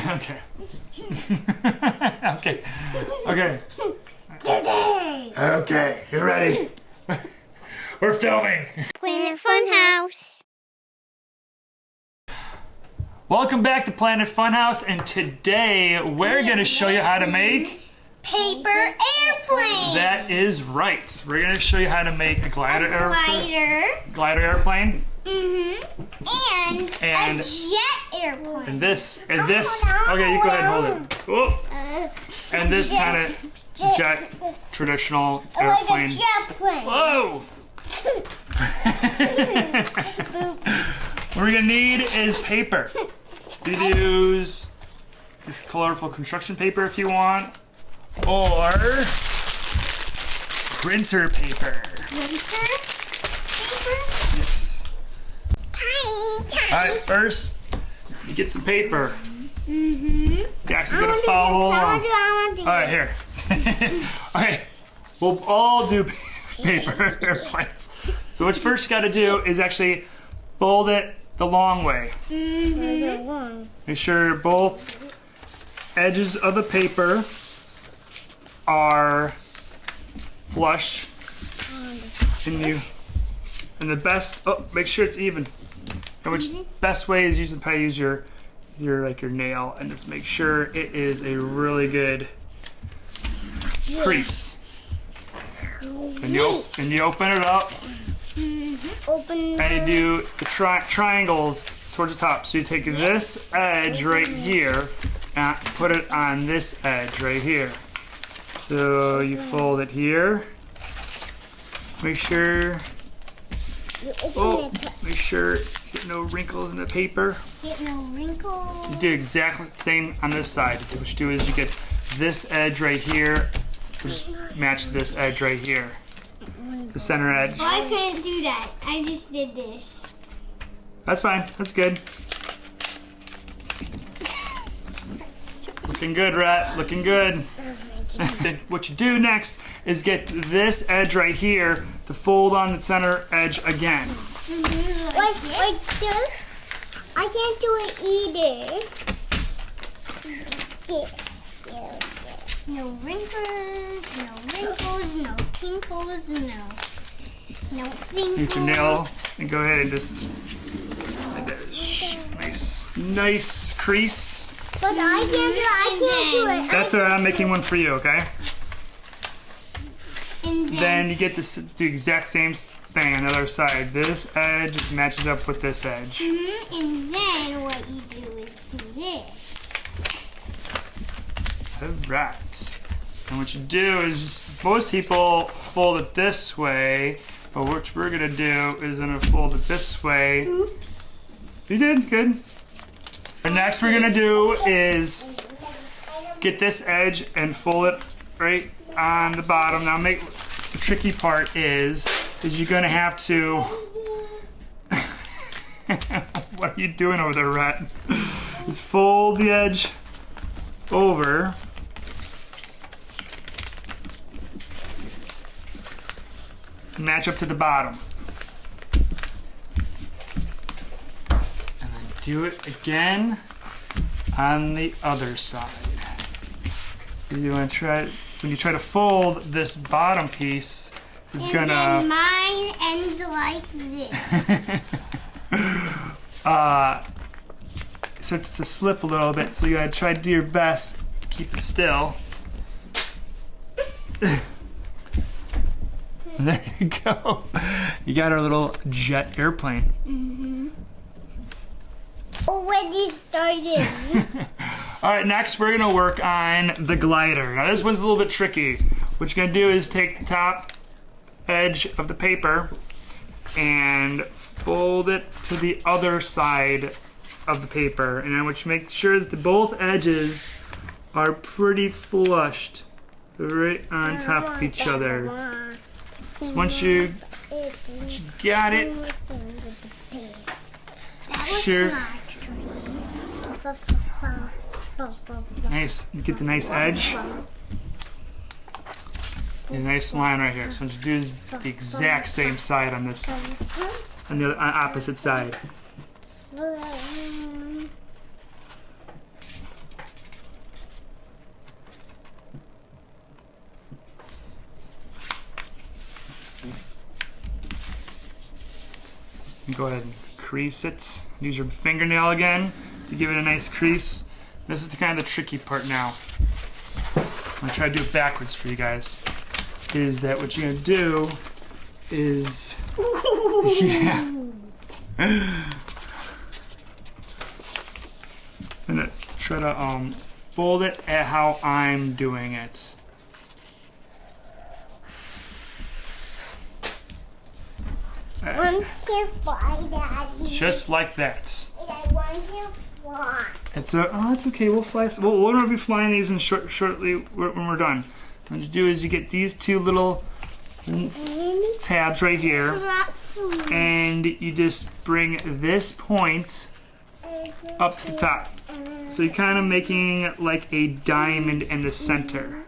Okay. Okay. Okay. Okay, you're ready. We're filming. Planet Funhouse. Welcome back to Planet Funhouse, and today we're going to show you how to make paper airplane. That is right. We're going to show you how to make a glider airplane. Glider airplane. And a jet airplane. And this. Okay, you go ahead and hold it. Whoa. And this kind of jet traditional airplane. Like a jet plane. Whoa! What we're gonna need is paper. You can use colorful construction paper if you want, or printer paper. Printer paper? Yes. Tiny. All right, first you get some paper. You You're actually gonna follow along. All right, here. Okay, we'll all do paper airplanes. So what you first got to do is actually fold it the long way. Make sure both edges of the paper are flush, and the best. Oh, make sure it's even. And which best way is probably use your nail and just make sure it is a really good crease. And you open it up. And you do the triangles towards the top. So you take this edge right here and put it on this edge right here. So you fold it here. Make sure. Make sure you get no wrinkles in the paper. Get no wrinkles. You do exactly the same on this side. What you do is you get this edge right here to match this edge right here. The center edge. Oh, I couldn't do that. I just did this. That's fine. That's good. Looking good, Rat. Looking good. What you do next is get this edge right here to fold on the center edge again. Like this? I can't do it either. This. No wrinkles, no tinkles, no fingers. Use your nail and go ahead and just like that. Nice crease. But I can't do it. That's all right. I'm making one for you, okay? And Then you get the exact same thing on the other side. This edge just matches up with this edge. And then what you do is do this. Alright. And what you do is most people fold it this way, but what we're gonna do is gonna fold it this way. Oops. You did good. And next we're gonna do is get this edge and fold it right on the bottom. Now the tricky part is you're gonna have to what are you doing over there, Rat? Just fold the edge over. And match up to the bottom. And then do it again on the other side. You want to try, when you try to fold this bottom piece, it's gonna. And mine ends like this. Starts to slip a little bit, so you gotta try to do your best to keep it still. There you go. You got our little jet airplane. Already started. All right, next we're gonna work on the glider. Now this one's a little bit tricky. What you're gonna do is take the top edge of the paper and fold it to the other side of the paper. And then what you make sure that both edges are pretty flushed right on top of each other. So once you got it, sure. Nice. You get the nice edge. And a nice line right here. So what you do is the exact same side on this, on the opposite side. go ahead and crease it. Use your fingernail again to give it a nice crease. This is the kind of the tricky part now. I'm gonna try to do it backwards for you guys. Is that what you're gonna do is yeah. I'm gonna try to fold it at how I'm doing it. Want to fly, Daddy. Just like that. I want to fly. It's okay. We'll fly. We're gonna be flying these in shortly when we're done. What you do is you get these two little tabs right here, and you just bring this point up to the top. So you're kind of making like a diamond in the center.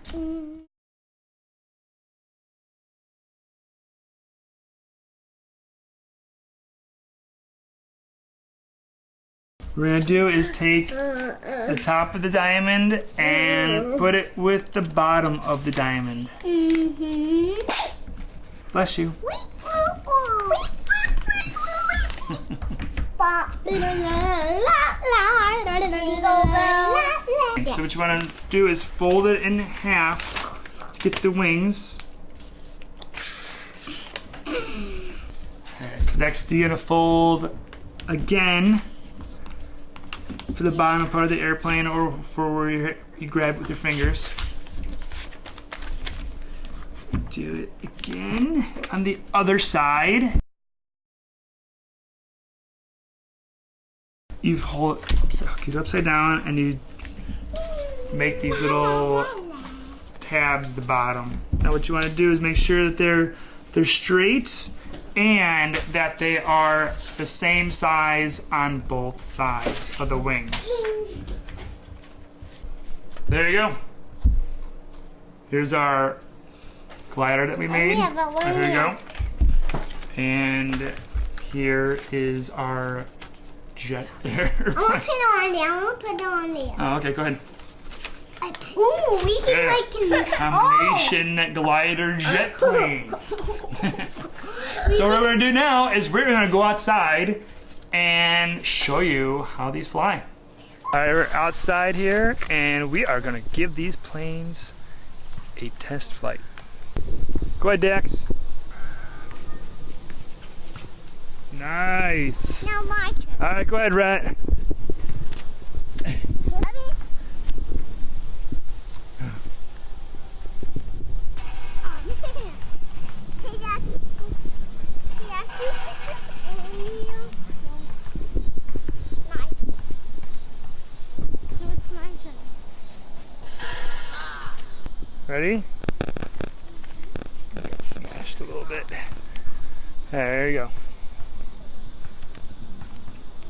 What we're gonna do is take the top of the diamond and put it with the bottom of the diamond. Bless you. So what you want to do is fold it in half, get the wings. Alright, so next you're gonna fold again for the bottom part of the airplane, or for where you grab it with your fingers. Do it again on the other side. You hold it, keep it upside down, and you make these little tabs at the bottom. Now what you want to do is make sure that they're straight and that they are the same size on both sides of the wings. There you go. Here's our glider that we made. Here we go. And here is our jet airplane. I'm gonna put it on there. I'm gonna put it on there. Oh, okay, go ahead. Ooh, we can like combination glider jet plane. So what we're gonna do now is we're gonna go outside and show you how these fly. All right, we're outside here, and we are gonna give these planes a test flight. Go ahead, Dax. Nice. Now my turn. All right, go ahead, Rat. Ready? Got smashed a little bit. There you go.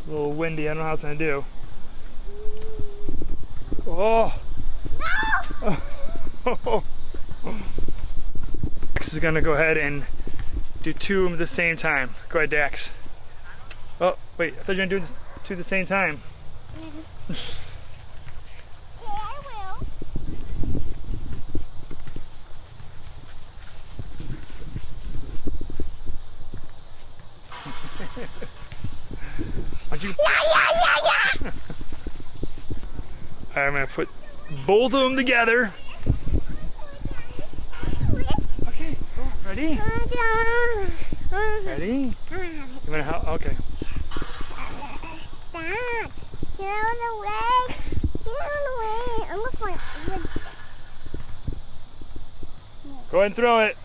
A little windy. I don't know how it's gonna do. Oh! No! Dax is gonna go ahead and do two of them at the same time. Go ahead, Dax. Oh, wait! I thought you were gonna do two at the same time. Yeah. I'm gonna put both of them together. Okay, ready? Ready? You wanna help? Okay. Get out of the way. Get out of the way. I'm looking for it. Go ahead and throw it.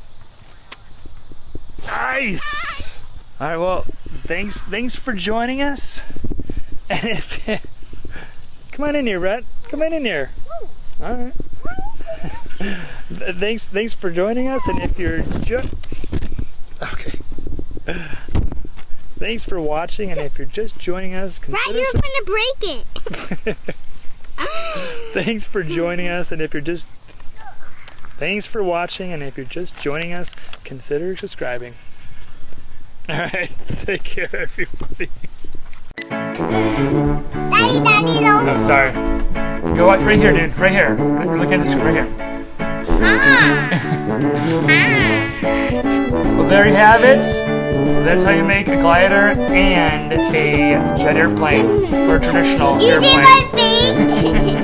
Nice. All right. Well, thanks for joining us. And if come on in here, Rhett. Come on in here. All right. Thanks for joining us. And if you're okay. Thanks for watching. And if you're just joining us, Right, you're gonna break it. Thanks for joining us. And if you're just thanks for watching. And if you're just joining us, consider subscribing. All right. Take care, everybody. Daddy, no. Oh, sorry. Go watch right here, dude. Right here. You're looking at the screen right here. Well, there you have it. That's how you make a glider and a jet airplane, or a traditional Using airplane. my feet.